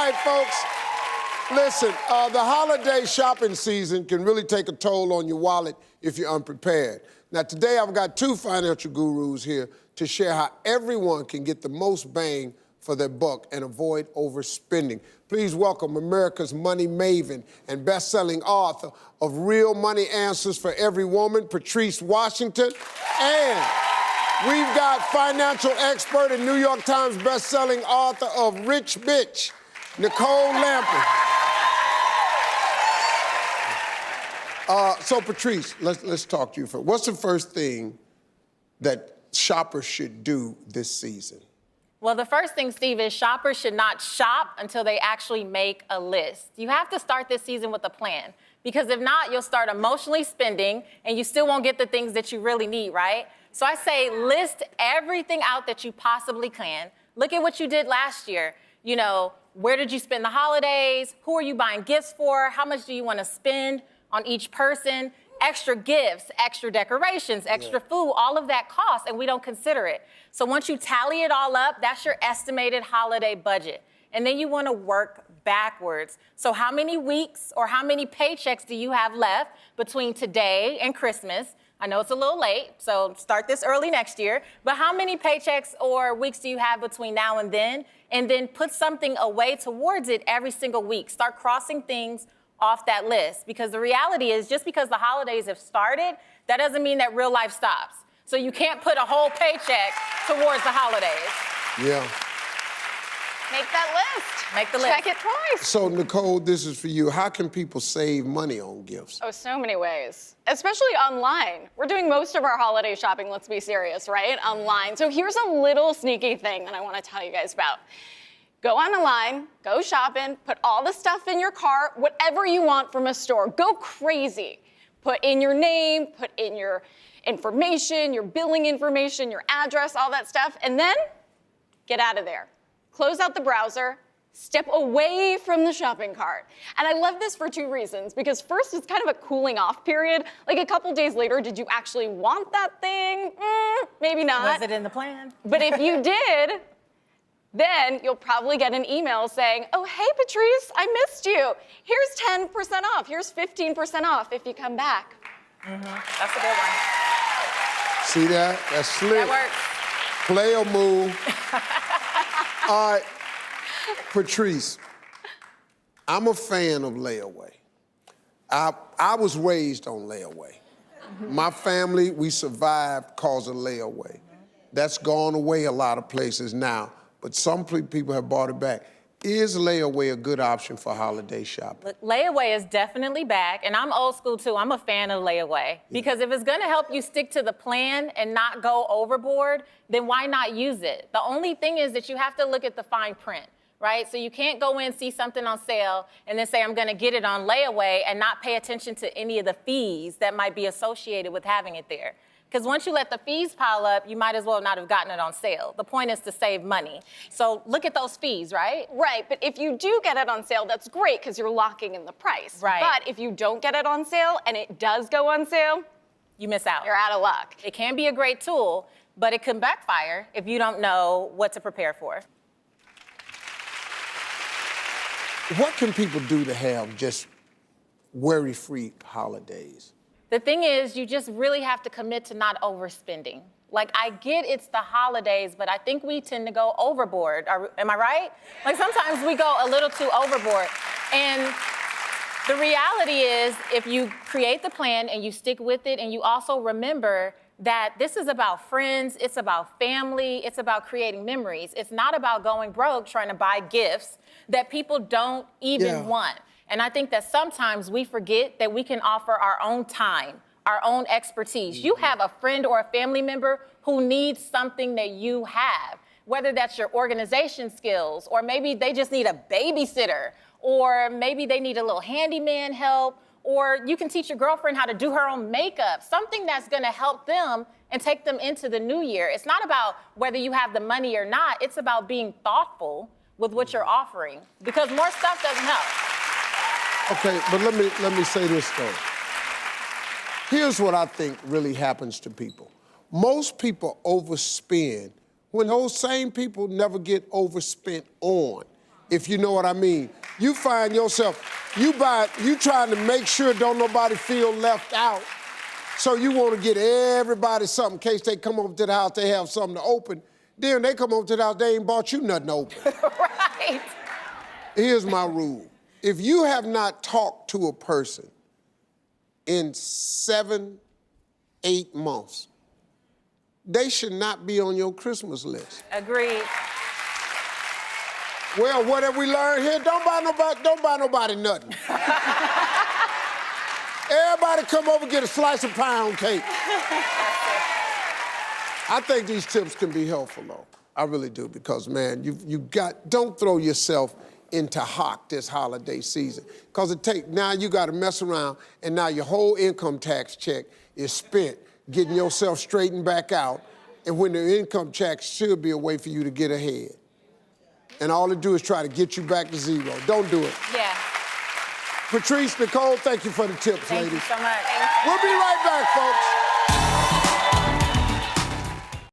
right, folks. Listen, the holiday shopping season can really take a toll on your wallet if you're unprepared. Now, today I've got two financial gurus here to share how everyone can get the most bang for their buck and avoid overspending. Please welcome America's money maven and best-selling author of Real Money Answers for Every Woman, Patrice Washington, and we've got financial expert and New York Times best-selling author of Rich Bitch, Nicole Lampin. So Patrice, let's talk to you first. What's the first thing that shoppers should do this season? Well, the first thing, Steve, is shoppers should not shop until they actually make a list. You have to start this season with a plan, because if not, you'll start emotionally spending and you still won't get the things that you really need, right? So I say list everything out that you possibly can. Look at what you did last year. You know, where did you spend the holidays? Who are you buying gifts for? How much do you want to spend on each person? Extra gifts, extra decorations, extra food, all of that costs, and we don't consider it. So once you tally it all up, that's your estimated holiday budget. And then you want to work backwards. So how many weeks or how many paychecks do you have left between today and Christmas? I know it's a little late, so start this early next year, but how many paychecks or weeks do you have between now and then? And then put something away towards it every single week. Start crossing things off that list, because the reality is just because the holidays have started, that doesn't mean that real life stops. So you can't put a whole paycheck towards the holidays. Yeah. Make that list. Make the list. Check it twice. So Nicole, this is for you. How can people save money on gifts? Oh, so many ways, especially online. We're doing most of our holiday shopping, let's be serious, right? Online. So here's a little sneaky thing that I want to tell you guys about. Go on the line, go shopping, put all the stuff in your cart, whatever you want from a store. Go crazy. Put in your name, put in your information, your billing information, your address, all that stuff, and then get out of there. Close out the browser, step away from the shopping cart. And I love this for two reasons, because first, it's kind of a cooling off period. Like a couple days later, did you actually want that thing? Maybe not. Was it in the plan? But if you did, then you'll probably get an email saying, oh, hey, Patrice, I missed you. Here's 10% off. Here's 15% off if you come back. That's a good one. See that? That's slick. That works. Play a move. All right, Patrice, I'm a fan of Layaway. I was raised on Layaway. My family, we survived cause of Layaway. That's gone away a lot of places now, but some people have brought it back. Is Layaway a good option for holiday shopping? Look, Layaway is definitely back, and I'm old school too. I'm a fan of Layaway, because if it's gonna help you stick to the plan and not go overboard, then why not use it? The only thing is that you have to look at the fine print, right? So you can't go in, see something on sale, and then say, I'm gonna get it on Layaway and not pay attention to any of the fees that might be associated with having it there. Because once you let the fees pile up, you might as well not have gotten it on sale. The point is to save money. So look at those fees, right? Right, but if you do get it on sale, that's great, because you're locking in the price. Right. But if you don't get it on sale and it does go on sale, You miss out. you're out of luck. It can be a great tool, but it can backfire if you don't know what to prepare for. What can people do to have just worry-free holidays? The thing is, you just really have to commit to not overspending. Like, I get it's the holidays, but I think we tend to go overboard. Am I right? Like, sometimes we go a little too overboard. And the reality is, if you create the plan and you stick with it, and you also remember that this is about friends, it's about family, it's about creating memories. It's not about going broke trying to buy gifts that people don't even want. And I think that sometimes we forget that we can offer our own time, our own expertise. You have a friend or a family member who needs something that you have, whether that's your organization skills, or maybe they just need a babysitter, or maybe they need a little handyman help, or you can teach your girlfriend how to do her own makeup, something that's gonna help them and take them into the new year. It's not about whether you have the money or not, it's about being thoughtful with what you're offering, because more stuff doesn't help. Okay, but let me say this though. Here's what I think really happens to people. Most people overspend when those same people never get overspent on. if you know what I mean. You find yourself, you trying to make sure don't nobody feel left out. So you want to get everybody something in case they come over to the house, they have something to open. Then they come over to the house, they ain't bought you nothing to open. Right. Here's my rule. If you have not talked to a person in 7, 8 months, they should not be on your Christmas list. Agreed. Well, what have we learned here? Don't buy nobody nothing. Everybody come over and get a slice of pound cake. I think these tips can be helpful, though. I really do, because, man, don't throw yourself into hock this holiday season. Because now you got to mess around, and now your whole income tax check is spent getting yourself straightened back out, and when the income tax should be a way for you to get ahead. And all it do is try to get you back to zero. Don't do it. Yeah. Patrice, Nicole, thank you for the tips, Thank ladies. you so much. We'll be right back, folks.